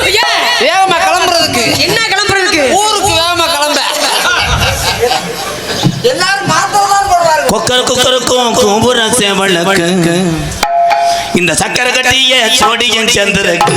வேகமா கிளம்புறதுக்கு. என்ன கிளம்புறதுக்கு? ஊருக்கு வேகமா கிளம்ப. எல்லாரும் மாத்ததான் போடுறாங்க. கொக்கருக்கும் கூபுர சேவலுக்கு இந்த சக்கரை கட்டிய சோடியும் சேர்ந்திருக்கு.